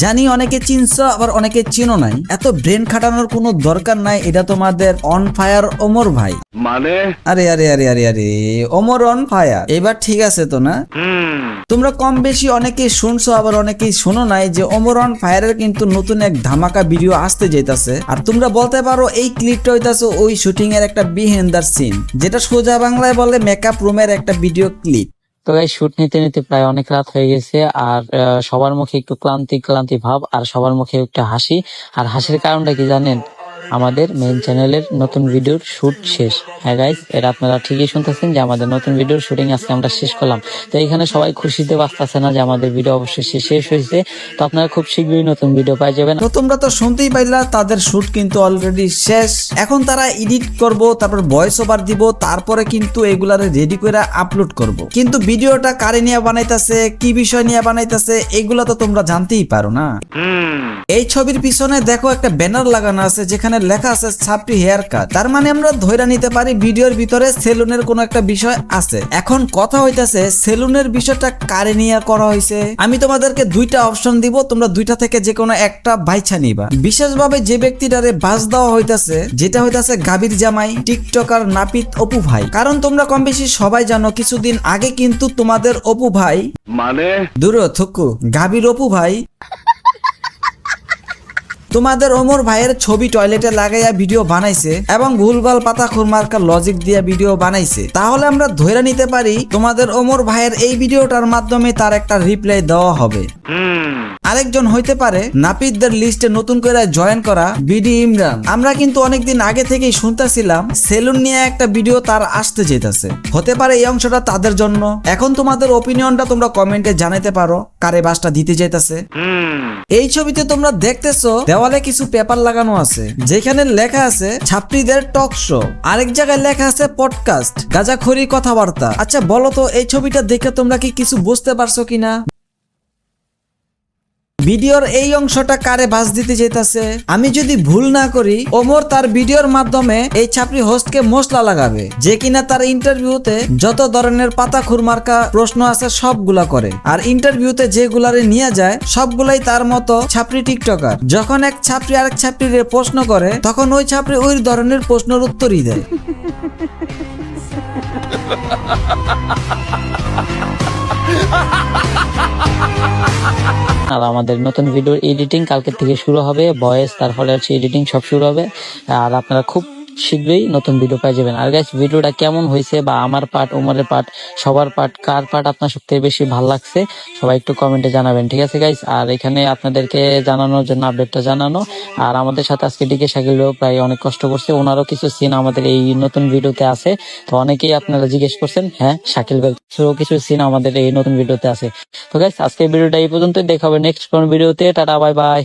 জানি অনেকে চিনছো আবার অনেকে চিনো নাই, এত ব্রেন খাটানোর কোনো দরকার নাই। এটা তোমাদের অন ফায়ার ওমর ভাই। মানে আরে আরে আরে আরে আরে ওমর অন ফায়ার, এবার ঠিক আছে তো না? তোমরা কম বেশি অনেকেই শুনছো আবার অনেকেই শোনো নাই যে ওমর অন ফায়ারের কিন্তু নতুন এক ধামাকা ভিডিও আসতে যাইতাছে। আর তোমরা বলতে পারো এই ক্লিপটা হইতাছে ওই শুটিং এর একটা বিহাইন্ড দ্য সিন, যেটা সোজা বাংলায় বলে মেকআপ রুমের একটা ভিডিও ক্লিপ। তো গাইস শুট নিতে নিতে প্রায় অনেক রাত হয়ে গেছে, আর সবার মুখে একটু ক্লান্তি ক্লান্তি ভাব, আর সবার মুখে একটু হাসি। আর হাসির কারণটা কি জানেন? আমাদের মেইন চ্যানেলের নতুন ভিডিওর শুট শেষ। হ্যাঁ গাইস, এটা আপনারা ঠিকই শুনতেছেন যে আমাদের নতুন ভিডিওর শুটিং আজকে আমরা শেষ করলাম। তো এখানে সবাই খুশিতে বাঁচতেছে না যে আমাদের ভিডিও অবশ্যই শেষ হয়েছে। তো আপনারা খুব শীঘ্রই নতুন ভিডিও পাই যাবেন। তো তোমরা তো শুনতেই পাইলা তাদের শুট কিন্তু অলরেডি শেষ। এখন তারা এডিট করব, তারপর ভয়েস ওভার দিব, তারপরে কিন্তু এগুলারে রেডি করে আপলোড করব। কিন্তু ভিডিওটা কারে নিয়ে বানাইতাছে, কি বিষয় নিয়ে বানাইতাছে, এগুলা তো তোমরা জানতেই পারো না। এই ছবির পিছনে দেখো একটা ব্যানার লাগানো আছে যেখানে লেখা আছে ছাপড়ি হেয়ার কাট। তার মানে আমরা ধইরা নিতে পারি ভিডিওর ভিতরে সেলুনের কোনো একটা বিষয় আছে। এখন কথা হইতাছে সেলুনের বিষয়টা কারে নিয়ে করা হয়েছে। আমি তোমাদেরকে দুইটা অপশন দিব, তোমরা দুইটা থেকে যে কোনো একটা বাইছা নিবা। বিশেষভাবে যে ব্যক্তিটারে বাস দেওয়া হইতাছে, যেটা হইতাছে গাবির জামাই টিকটকার নাপিত অপু ভাই। কারণ তোমরা কম বেশি সবাই জানো কিছুদিন আগে কিন্তু তোমাদের অপু ভাই মানে দূর থুকু গাবির অপু ভাই তোমাদের ওমর ভাইয়ের ছবি টয়লেটে লাগাইয়া ভিডিও বানাইছে এবং ভুলভাল পাতা খুরমার্কার লজিক দিয়া ভিডিও বানাইছে। তাহলে আমরা ধরে নিতে পারি তোমাদের ওমর ভাইয়ের এই ভিডিওটার মাধ্যমে তার একটা রিপ্লাই দেওয়া হবে। আরেকজন হইতে পারে নাপিতদের লিস্টে নতুন করে জয়েন করা বিডি ইমরান। আমরা কিন্তু অনেকদিন আগে থেকেই শুনতেছিলাম সেলুন নিয়ে একটা ভিডিও তার আসতে যেতেছে। হতে পারে এই অংশটা তাদের জন্য। এখন তোমাদের ওপিনিয়নটা তোমরা কমেন্টে জানাতে পারো কারে বাসটা দিতে যেতেছে। এই ছবিতে তোমরা দেখতেছো দেওয়ালে কিছু পেপার লাগানো আছে যেখানে লেখা আছে ছাত্রীদের টক শো। আরেক জায়গায় লেখা আছে পডকাস্ট গাঁজাখড়ি কথাবার্তা। আচ্ছা বলো তো এই ছবিটা দেখে তোমরা কি কিছু বুঝতে পারছো কিনা? ভিডিওর এই অংশটা কারে বাস দিতে যেতেছে? আমি যদি ভুল না করি ওমর তার ভিডিওর মাধ্যমে এই ছাপড়ি হোস্টকে মশলা লাগাবে, যে কিনা তার ইন্টারভিউতে যত ধরনের পাতা খুরমার্কা প্রশ্ন আছে সবগুলা করে। আর ইন্টারভিউতে যেগুলারে নিয়ে যায় সবগুলাই তার মতো ছাপড়ি টিকটকার। যখন এক ছাপড়ি আরেক ছাপড়িরে প্রশ্ন করে তখন ওই ছাপড়ি ওই ধরনের প্রশ্নের উত্তরই দেয়। আর আমাদের নতুন ভিডিও এডিটিং কালকে থেকে শুরু হবে, ভয়েস তারপরে হচ্ছে এডিটিং সব শুরু হবে। আর আপনারা খুব শীঘ্রই নতুন ভিডিও পেয়ে যাবেন। আর গাইস ভিডিওটা কেমন হয়েছে বা আমার পার্ট, ওমরের পার্ট, সবার পার্ট, কার পার্ট আপনার সবথেকে বেশি ভালো লাগছে সবাই একটু কমেন্টে জানাবেন, ঠিক আছে গাইস? আর এখানে আপনাদেরকে জানানোর জন্য আপডেটটা জানানো। আর আমাদের সাথে আজকে ডিকে শাকিল প্রায় অনেক কষ্ট করছে, ওনারও কিছু সিন আমাদের এই নতুন ভিডিওতে আছে। তো অনেকেই আপনারা জিজ্ঞেস করছেন, হ্যাঁ শাকিল ভাই কিছু সিন আমাদের এই নতুন ভিডিওতে আছে। তো গাইস আজকে ভিডিওটা এই পর্যন্তই, দেখা হবে নেক্সট কোন ভিডিওতে। Tata bye bye.